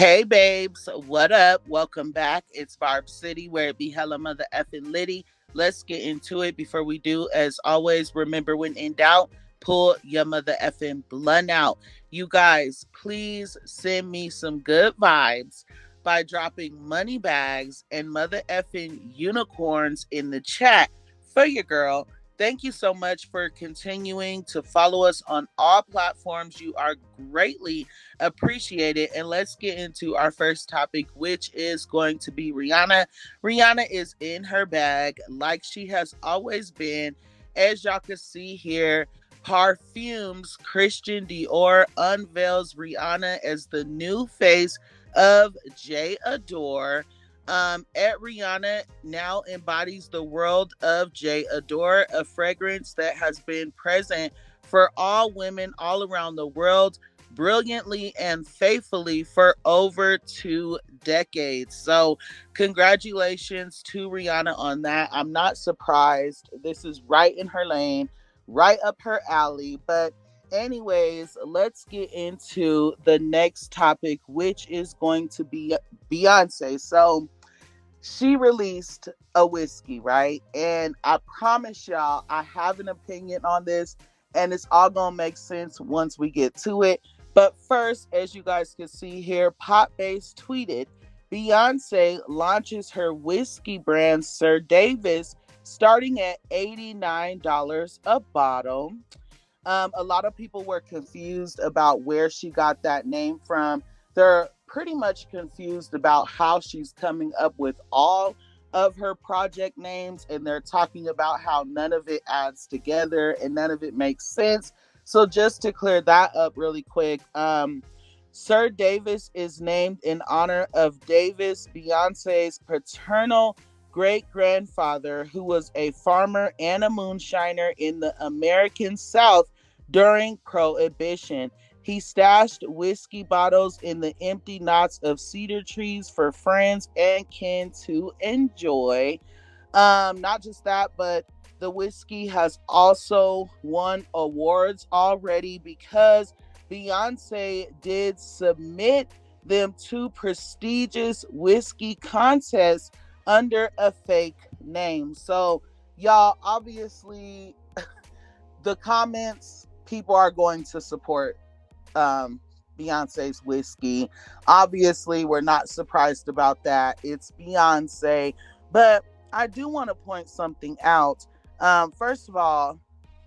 Hey babes, what up? Welcome back. It's Barb City, where it be hella mother effing litty. Let's get into it. Before we do, as always, remember when in doubt, pull your mother effing blunt out. You guys, please send me some good vibes by dropping money bags and mother effing unicorns in the chat for your girl. Thank you so much for continuing to follow us on all platforms. You are greatly appreciated. And let's get into our first topic, which is going to be Rihanna. Rihanna is in her bag like she has always been. As y'all can see here, Parfums Christian Dior unveils Rihanna as the new face of J Adore. At Rihanna now embodies the world of J Adore, a fragrance that has been present for all women all around the world brilliantly and faithfully for over 2 decades. So, congratulations to Rihanna on that. I'm not surprised. This is right in her lane, right up her alley. But, anyways, let's get into the next topic, which is going to be Beyonce. So, she released a whiskey, right? And I promise y'all, I have an opinion on this, and it's all gonna make sense once we get to it. But first, as you guys can see here, Popbase tweeted, Beyonce launches her whiskey brand SirDavis starting at $89 a bottle. A lot of people were confused about where she got that name from. They're pretty much confused about how she's coming up with all of her project names, and they're talking about how none of it adds together and none of it makes sense. So just to clear that up really quick, SirDavis is named in honor of Davis, Beyonce's paternal great grandfather, who was a farmer and a moonshiner in the American South during Prohibition. He stashed whiskey bottles in the empty knots of cedar trees for friends and kin to enjoy. Not just that, but the whiskey has also won awards already because Beyonce did submit them to prestigious whiskey contests under a fake name. So, y'all, obviously, the comments, people are going to support Beyonce's whiskey. Obviously, we're not surprised about that. It's Beyonce. But I do want to point something out. First of all,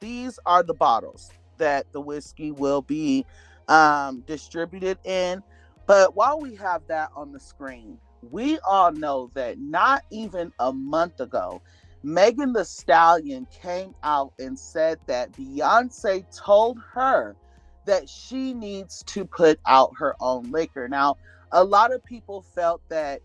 these are the bottles that the whiskey will be distributed in. But while we have that on the screen, we all know that not even a month ago, Megan Thee Stallion came out and said that Beyonce told her that she needs to put out her own liquor. Now, a lot of people felt that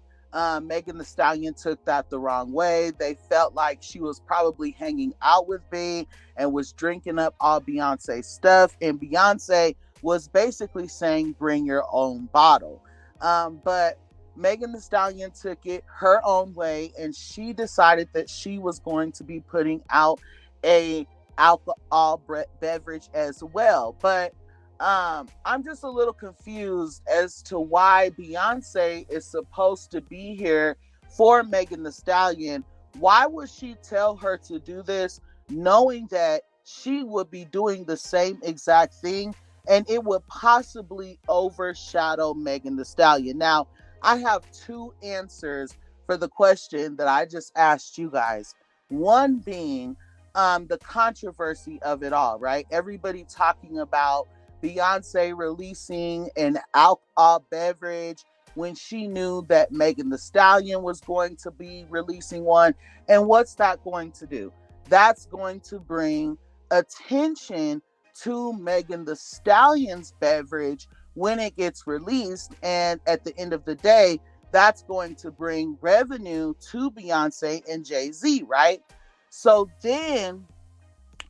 Megan Thee Stallion took that the wrong way. They felt like she was probably hanging out with B and was drinking up all Beyonce's stuff. And Beyonce was basically saying, bring your own bottle. But Megan Thee Stallion took it her own way, and she decided that she was going to be putting out a alcohol beverage as well. But I'm just a little confused as to why Beyonce is supposed to be here for Megan Thee Stallion. Why would she tell her to do this, knowing that she would be doing the same exact thing and it would possibly overshadow Megan Thee Stallion? Now, I have two answers for the question that I just asked you guys. One being the controversy of it all, right? Everybody talking about Beyonce releasing an alcohol beverage when she knew that Megan Thee Stallion was going to be releasing one. And what's that going to do? That's going to bring attention to Megan Thee Stallion's beverage when it gets released. And at the end of the day, that's going to bring revenue to Beyonce and Jay-Z, right? So then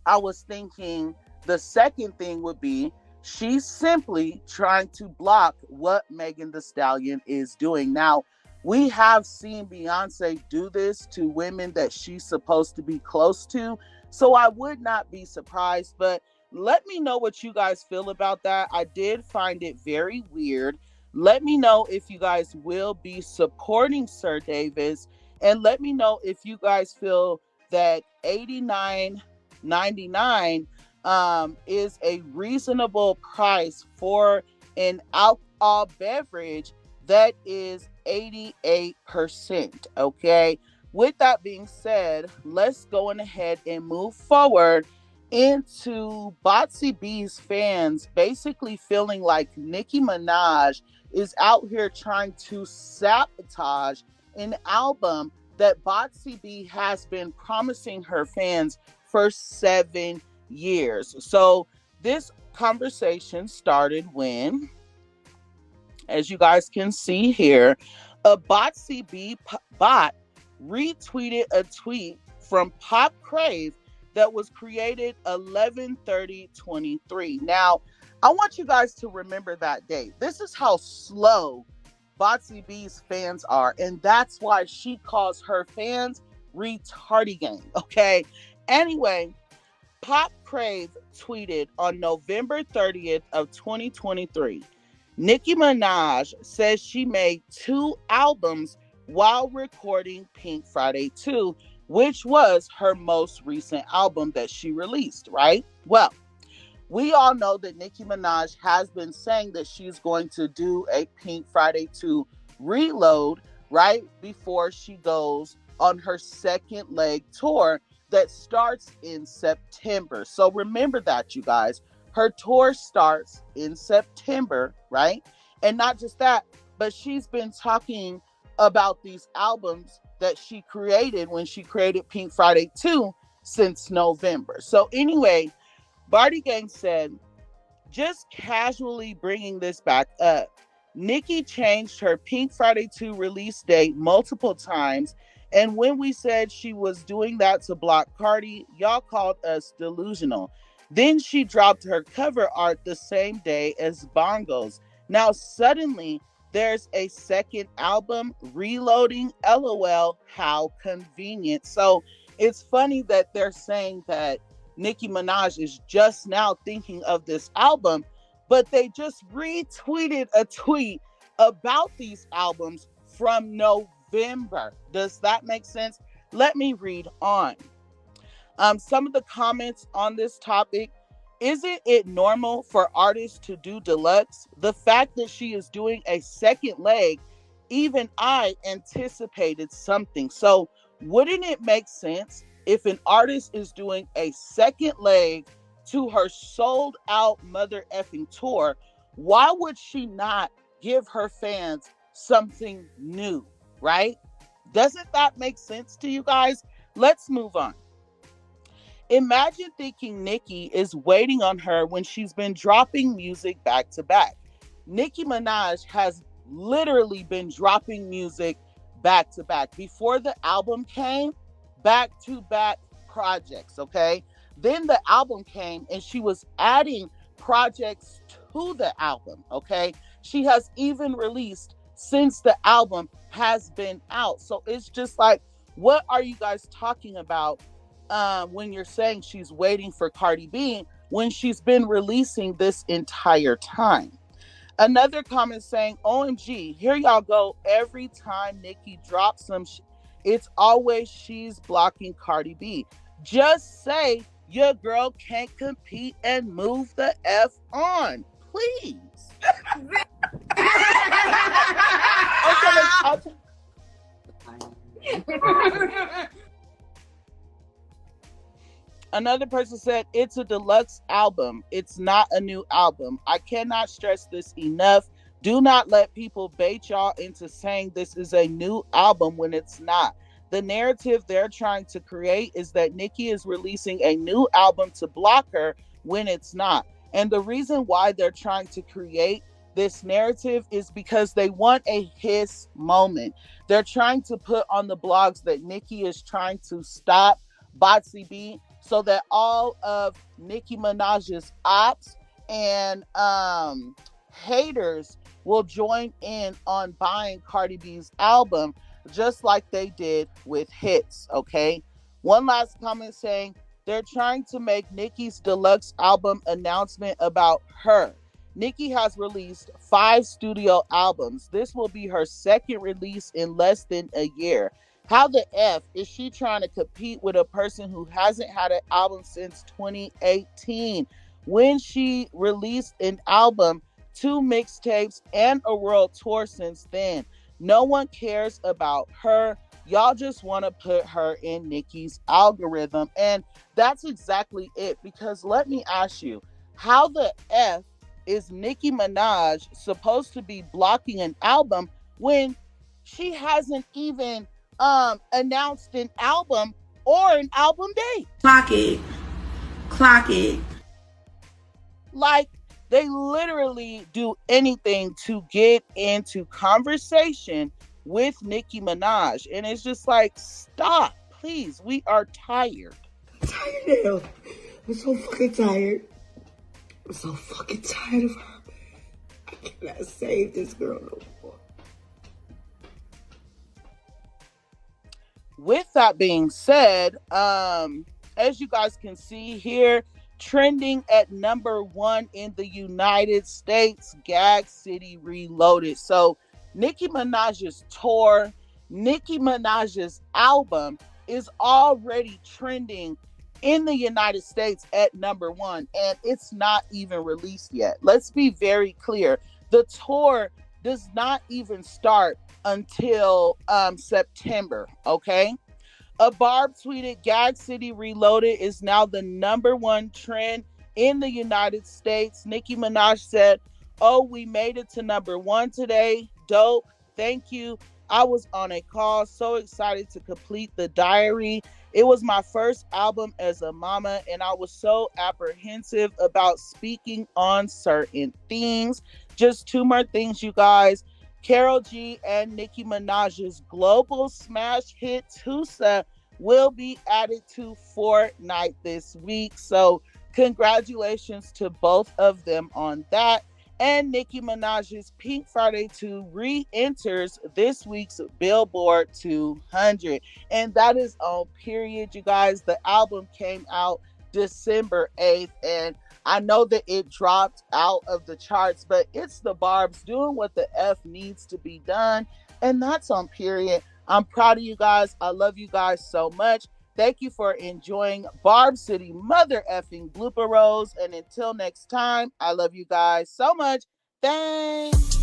I was thinking the second thing would be she's simply trying to block what Megan Thee Stallion is doing. Now, we have seen Beyonce do this to women that she's supposed to be close to, so I would not be surprised. But let me know what you guys feel about that. I did find it very weird. Let me know if you guys will be supporting SirDavis, and let me know if you guys feel that 89.99 is a reasonable price for an alcohol beverage that is 88%. Okay. With that being said, let's go on ahead and move forward into Botsy B's fans basically feeling like Nicki Minaj is out here trying to sabotage an album that Botsy B has been promising her fans for 7 years. So this conversation started when, as you guys can see here, a Botsy B bot retweeted a tweet from Pop Crave that was created 11/30/23. Now, I want you guys to remember that date. This is how slow Botsy B's fans are, and that's why she calls her fans retardy gang. Okay. Anyway, Pop Crave tweeted on November 30th of 2023. Nicki Minaj says she made 2 albums while recording Pink Friday 2, which was her most recent album that she released, right? Well, we all know that Nicki Minaj has been saying that she's going to do a Pink Friday 2 reload right before she goes on her second leg tour that starts in September. So remember that, you guys. Her tour starts in September, right? And not just that, but she's been talking about these albums that she created when she created Pink Friday 2 since November. So anyway, Barty Gang said, just casually bringing this back up, Nicki changed her Pink Friday 2 release date multiple times, and when we said she was doing that to block Cardi, y'all called us delusional. Then she dropped her cover art the same day as Bongos. Now suddenly there's a second album reloading. LOL, how convenient. So it's funny that they're saying that Nicki Minaj is just now thinking of this album, but they just retweeted a tweet about these albums from November. Does that make sense? Let me read on. Some of the comments on this topic. Isn't it normal for artists to do deluxe? The fact that she is doing a second leg, even I anticipated something. So wouldn't it make sense if an artist is doing a second leg to her sold out mother effing tour? Why would she not give her fans something new, right? Doesn't that make sense to you guys? Let's move on. Imagine thinking Nicki is waiting on her when she's been dropping music back to back. Nicki Minaj has literally been dropping music back to back. Before the album came, back to back projects, okay? Then the album came and she was adding projects to the album, okay? She has even released since the album has been out. So it's just like, what are you guys talking about when you're saying she's waiting for Cardi B when she's been releasing this entire time? Another comment saying, OMG, here y'all go. Every time Nicki drops some it's always she's blocking Cardi B. Just say your girl can't compete and move the F on, please. Okay. Another person said, it's a deluxe album. It's not a new album. I cannot stress this enough. Do not let people bait y'all into saying this is a new album when it's not. The narrative they're trying to create is that Nicki is releasing a new album to block her when it's not. And the reason why they're trying to create this narrative is because they want a hiss moment. They're trying to put on the blogs that Nicki is trying to stop Botsy B so that all of Nicki Minaj's ops and haters will join in on buying Cardi B's album just like they did with Hits, okay? One last comment saying, they're trying to make Nicki's deluxe album announcement about her. Nicki has released 5 studio albums. This will be her second release in less than a year. How the F is she trying to compete with a person who hasn't had an album since 2018? When she released an album, 2 mixtapes, and a world tour since then. No one cares about her. Y'all just want to put her in Nicki's algorithm. And that's exactly it. Because let me ask you, how the F is Nicki Minaj supposed to be blocking an album when she hasn't even announced an album or an album date? Clock it. Clock it. Like, they literally do anything to get into conversation with Nicki Minaj. And it's just like, stop, please. We are tired. I'm tired now. I'm so fucking tired. I'm so fucking tired of her. I cannot save this girl no more. With that being said, as you guys can see here, trending at number 1 in the United States, Gag City Reloaded. So Nicki Minaj's tour, Nicki Minaj's album is already trending in the United States at number 1, and it's not even released yet. Let's be very clear. The tour does not even start until September, okay? A Barb tweeted, Gag City Reloaded is now the number 1 trend in the United States. Nicki Minaj said, oh, we made it to number 1 today. Dope. Thank you. I was on a call, so excited to complete the diary. It was my first album as a mama, and I was so apprehensive about speaking on certain things. Just 2 more things, you guys. Karol G and Nicki Minaj's global smash hit Tusa will be added to Fortnite this week. So congratulations to both of them on that. And Nicki Minaj's Pink Friday 2 re-enters this week's Billboard 200. And that is on period, you guys. The album came out December 8th, and I know that it dropped out of the charts, but it's the Barbs doing what the F needs to be done, and that's on period. I'm proud of you guys. I love you guys so much. Thank you for enjoying Barb City mother effing blooper rolls, and until next time, I love you guys so much. Thanks.